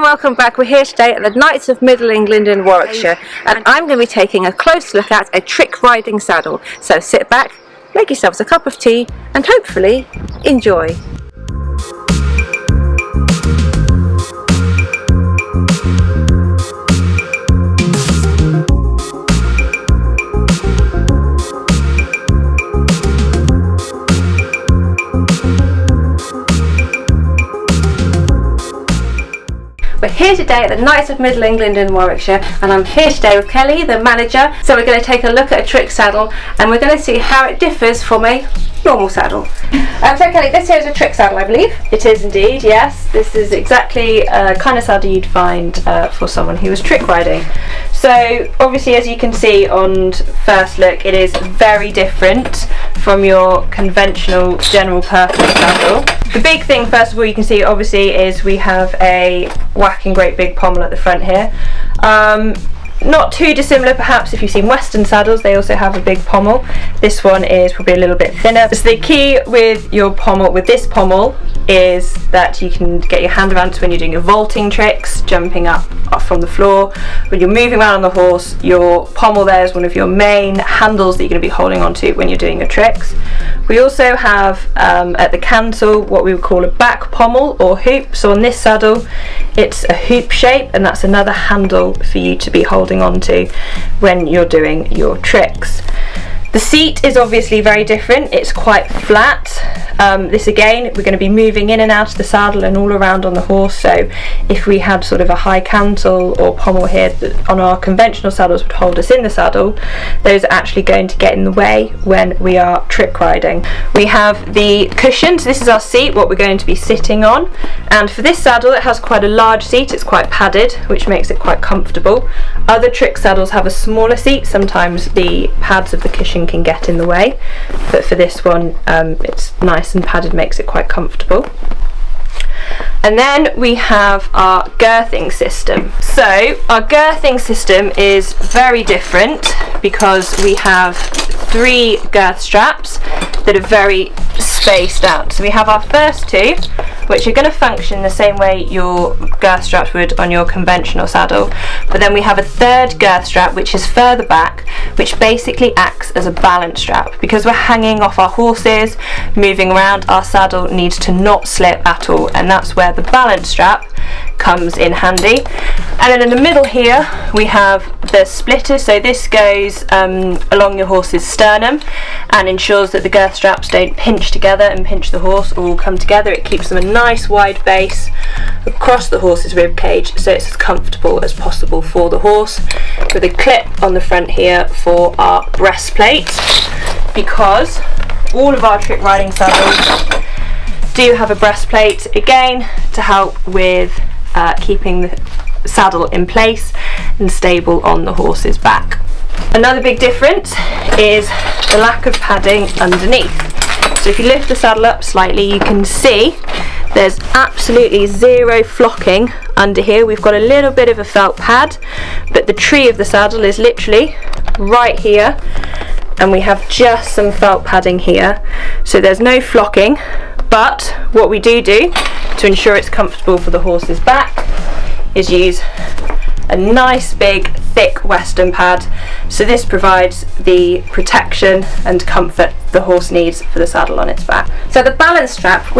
welcome back. We're here today at the Knights of Middle England in Warwickshire, and I'm going to be taking a close look at a trick riding saddle. So sit back, make yourselves a cup of tea and hopefully enjoy. We're here today at the Knights of Middle England in Warwickshire, and I'm here today with Kelly, the manager. So we're going to take a look at a trick saddle and we're going to see how it differs from a normal saddle. So Kelly, this here is a trick saddle, I believe. It is indeed, yes. This is exactly a kind of saddle you'd find for someone who was trick riding. So obviously, as you can see on first look, it is very different from your conventional general purpose saddle. The big thing, first of all, you can see obviously is we have a whacking great big pommel at the front here. Not too dissimilar perhaps if you've seen Western saddles, they also have a big pommel. This one is probably a little bit thinner. So the key with your pommel, with this pommel, is that you can get your hand around it when you're doing your vaulting tricks, jumping up from the floor. When you're moving around on the horse, your pommel there is one of your main handles that you're going to be holding onto when you're doing your tricks. We also have at the cantle what we would call a back pommel or hoop. So on this saddle it's a hoop shape, and that's another handle for you to be holding onto when you're doing your tricks. The seat is obviously very different, it's quite flat. This again, we're going to be moving in and out of the saddle and all around on the horse, so if we had sort of a high cantle or pommel here that on our conventional saddles would hold us in the saddle, those are actually going to get in the way when we are trick riding. We have the cushion, so this is our seat, what we're going to be sitting on, and for this saddle it has quite a large seat, it's quite padded, which makes it quite comfortable. Other trick saddles have a smaller seat, sometimes the pads of the cushion can get in the way, but for this one it's nice and padded, makes it quite comfortable. And then we have our girthing system. So our girthing system is very different because we have 3 girth straps that are very spaced out. So we have our first 2, which are going to function the same way your girth straps would on your conventional saddle, but then we have a 3rd girth strap which is further back, which basically acts as a balance strap. Because we're hanging off our horses, moving around, our saddle needs to not slip at all, and that's where the balance strap comes in handy. And then in the middle here we have the splitter, so this goes along your horse's sternum and ensures that the girth straps don't pinch together and pinch the horse or all come together. It keeps them a nice wide base across the horse's rib cage, so it's as comfortable as possible for the horse, with a clip on the front here for our breastplate, because all of our trick riding saddles do have a breastplate, again to help with keeping the saddle in place and stable on the horse's back. Another big difference is the lack of padding underneath. So if you lift the saddle up slightly, you can see there's absolutely zero flocking under here. We've got a little bit of a felt pad, but the tree of the saddle is literally right here, and we have just some felt padding here, so there's no flocking. But what we do to ensure it's comfortable for the horse's back is use a nice big thick Western pad. So this provides the protection and comfort the horse needs for the saddle on its back. So the balance strap,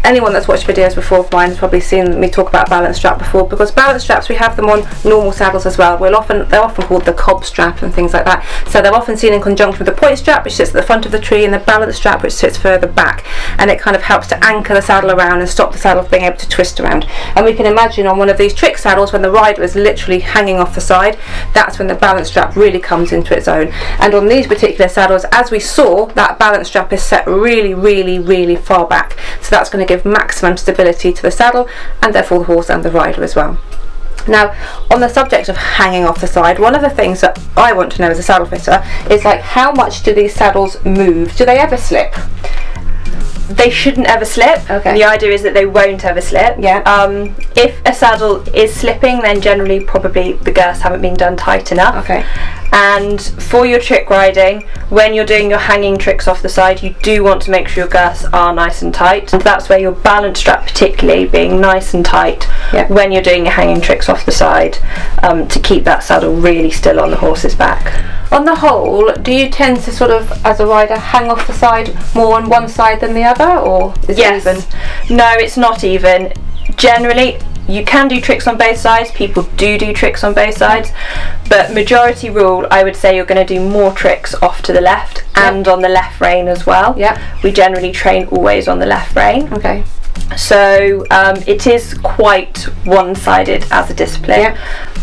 anyone that's watched videos before of mine has probably seen me talk about balance strap before, because balance straps, we have them on normal saddles as well. They're often called the cob strap and things like that. So they're often seen in conjunction with the point strap, which sits at the front of the tree, and the balance strap, which sits further back, and it kind of helps to anchor the saddle around and stop the saddle from being able to twist around. And we can imagine on one of these trick saddles, when the rider is literally hanging off the side, that's when the balance strap really comes into its own. And on these particular saddles, as we saw, that balance strap is set really far back, so that's going to give maximum stability to the saddle and therefore the horse and the rider as well. Now, on the subject of hanging off the side, one of the things that I want to know as a saddle fitter is, like, how much do these saddles move? Do they ever slip? They shouldn't ever slip. Okay. The idea is that they won't ever slip. Yeah. If a saddle is slipping, then generally probably the girths haven't been done tight enough. Okay. And for your trick riding, when you're doing your hanging tricks off the side, you do want to make sure your girths are nice and tight. And that's where your balance strap particularly being nice and tight when you're doing your hanging tricks off the side, to keep that saddle really still on the horse's back. On the whole, do you tend to sort of, as a rider, hang off the side more on one side than the other, or is it even? No, it's not even. Generally, you can do tricks on both sides. People do tricks on both sides, but majority rule, I would say you're going to do more tricks off to the left and on the left rein as well. We generally train always on the left rein. Okay. So it is quite one-sided as a discipline,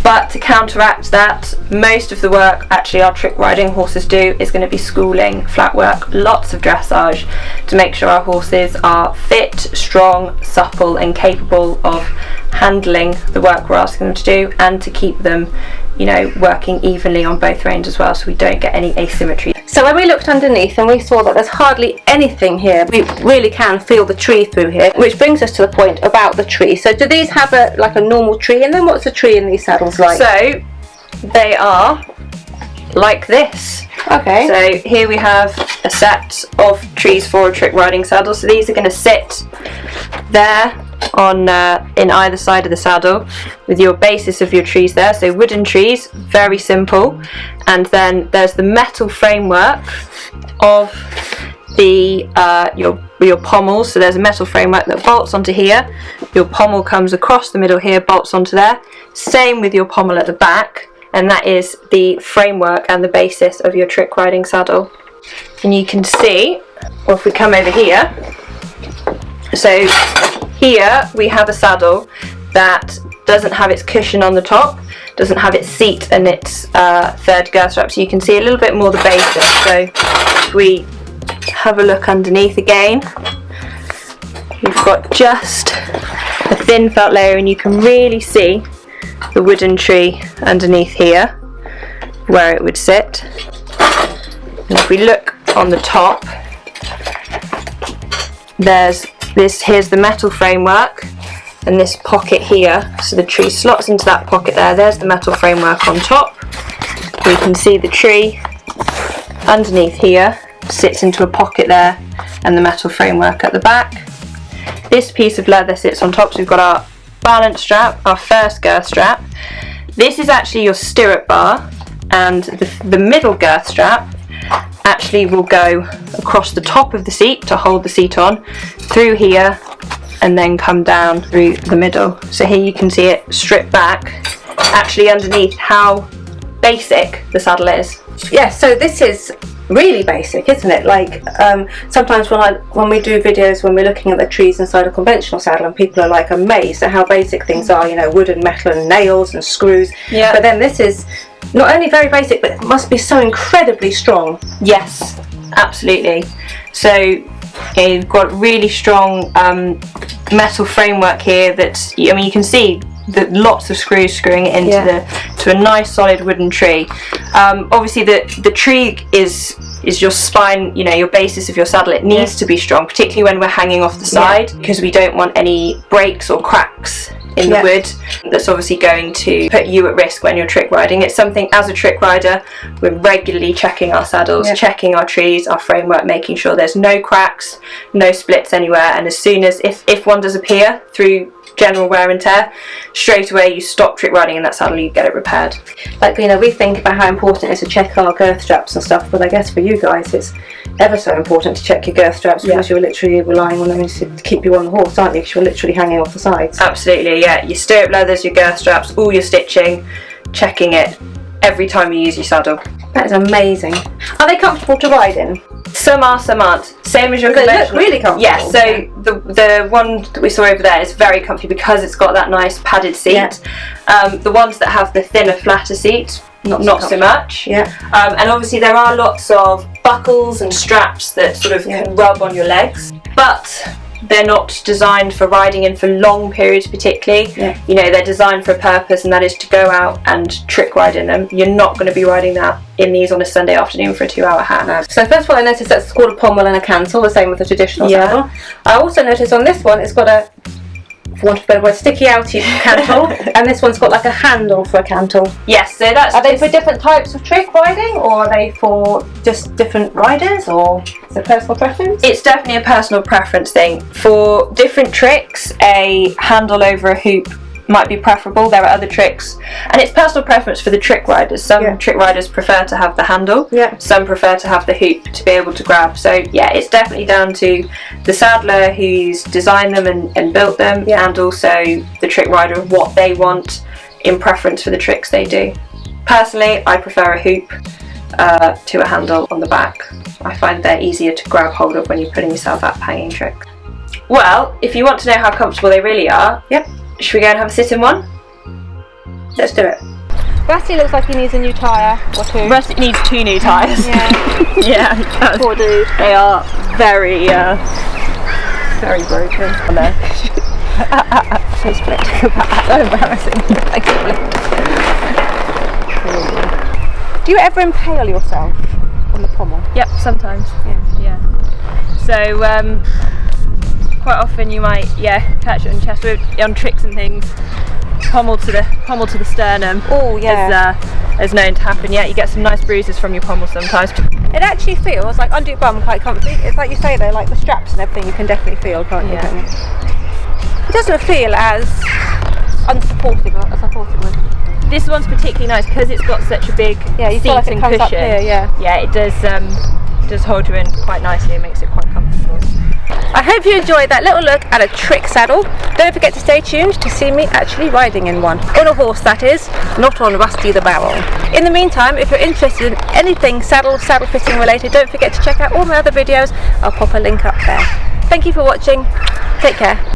but to counteract that, most of the work actually our trick riding horses do is going to be schooling, flat work, lots of dressage to make sure our horses are fit, strong, supple and capable of handling the work we're asking them to do, and to keep them, you know, working evenly on both reins as well, so we don't get any asymmetry. So when we looked underneath and we saw that there's hardly anything here, we really can feel the tree through here, which brings us to the point about the tree. So do these have like a normal tree, and then what's the tree in these saddles like? So they are like this. Okay. So here we have a set of trees for a trick riding saddle. So these are going to sit there on in either side of the saddle with your basis of your trees there. So wooden trees, very simple. And then there's the metal framework of the your pommels. So there's a metal framework that bolts onto here. Your pommel comes across the middle here, bolts onto there. Same with your pommel at the back, and that is the framework and the basis of your trick riding saddle. And you can see, or if we come over here, so here we have a saddle that doesn't have its cushion on the top, doesn't have its seat and its third girth strap, so you can see a little bit more the basis. So if we have a look underneath again, we've got just a thin felt layer, and you can really see the wooden tree underneath here where it would sit. And if we look on the top, there's here's the metal framework and this pocket here, so the tree slots into that pocket there. There's the metal framework on top. We can see the tree underneath here sits into a pocket there, and the metal framework at the back. This piece of leather sits on top, so we've got our balance strap, our first girth strap. This is actually your stirrup bar, and the middle girth strap actually will go across the top of the seat to hold the seat on, through here, and then come down through the middle. So here you can see it stripped back, actually underneath how basic the saddle is. Yeah, so this is really basic, isn't it? Like sometimes when we do videos when we're looking at the trees inside a conventional saddle, and people are like amazed at how basic things are, you know, wood and metal and nails and screws. But then this is not only very basic, but it must be so incredibly strong. Yes, absolutely. So you've got really strong metal framework here that, I mean, you can see that lots of screws screwing it into to a nice solid wooden tree. Obviously the tree is your spine, you know, your basis of your saddle. It needs to be strong, particularly when we're hanging off the side, because we don't want any breaks or cracks in the wood that's obviously going to put you at risk when you're trick riding. It's something, as a trick rider, we're regularly checking our saddles, checking our trees, our framework, making sure there's no cracks, no splits anywhere, and as soon as, if one does appear through general wear and tear, straight away you stop trick riding in that saddle, you get it repaired. Like, you know, we think about how important it is to check our girth straps and stuff, but I guess for you guys it's ever so important to check your girth straps, because you're literally relying on them to keep you on the horse, aren't you? Because you're literally hanging off the sides. Absolutely, yeah. Your stirrup leathers, your girth straps, all your stitching, checking it every time you use your saddle. That is amazing. Are they comfortable to ride in? Some are, some aren't. Same as your conventional. They look really comfortable. Yes, so the one that we saw over there is very comfy because it's got that nice padded seat. The ones that have the thinner, flatter seat, not so much. And obviously there are lots of buckles and straps that sort of can rub on your legs, but they're not designed for riding in for long periods particularly. You know, they're designed for a purpose, and that is to go out and trick ride in them. You're not going to be riding that in these on a Sunday afternoon for a 2-hour hang. So first of all, I noticed that's called a pommel and a cancel, the same with the traditional saddle. I also noticed on this one it's got a for want of a better word, sticky outy cantle, and this one's got like a handle for a cantle. Yes, so that's. Are they for different types of trick riding, or are they for just different riders, or is it personal preference? It's definitely a personal preference thing. For different tricks, a handle over a hoop might be preferable. There are other tricks, and it's personal preference for the trick riders. Some trick riders prefer to have the handle, some prefer to have the hoop to be able to grab. So yeah, it's definitely down to the saddler who's designed them and built them, and also the trick rider of what they want in preference for the tricks they do. Personally, I prefer a hoop to a handle on the back. I find they're easier to grab hold of when you're putting yourself out hanging tricks. Well, if you want to know how comfortable they really are, should we go and have a sit in one? Let's do it. Rusty looks like he needs a new tyre or two. Rusty needs 2 new tyres. Yeah. Yeah, he does. Poor dude. They are very broken. I know. So split. So embarrassing. Do you ever impale yourself on the pommel? Yep, sometimes. Yeah. So quite often you might catch it on your chest on tricks and things. Pommel to the sternum. Oh yeah. Is known to happen. Yeah, you get some nice bruises from your pommel sometimes. It actually feels like under your bum quite comfy. It's like you say though, like the straps and everything you can definitely feel, can't you? It doesn't feel as unsupportive as I thought it would. This one's particularly nice because it's got such a big you seat feel like it and comes cushion. up here, Yeah, it does hold you in quite nicely and makes it quite comfortable. I hope you enjoyed that little look at a trick saddle. Don't forget to stay tuned to see me actually riding in one. On a horse, that is, not on Rusty the Barrel. In the meantime, if you're interested in anything saddle fitting related, don't forget to check out all my other videos. I'll pop a link up there. Thank you for watching. Take care.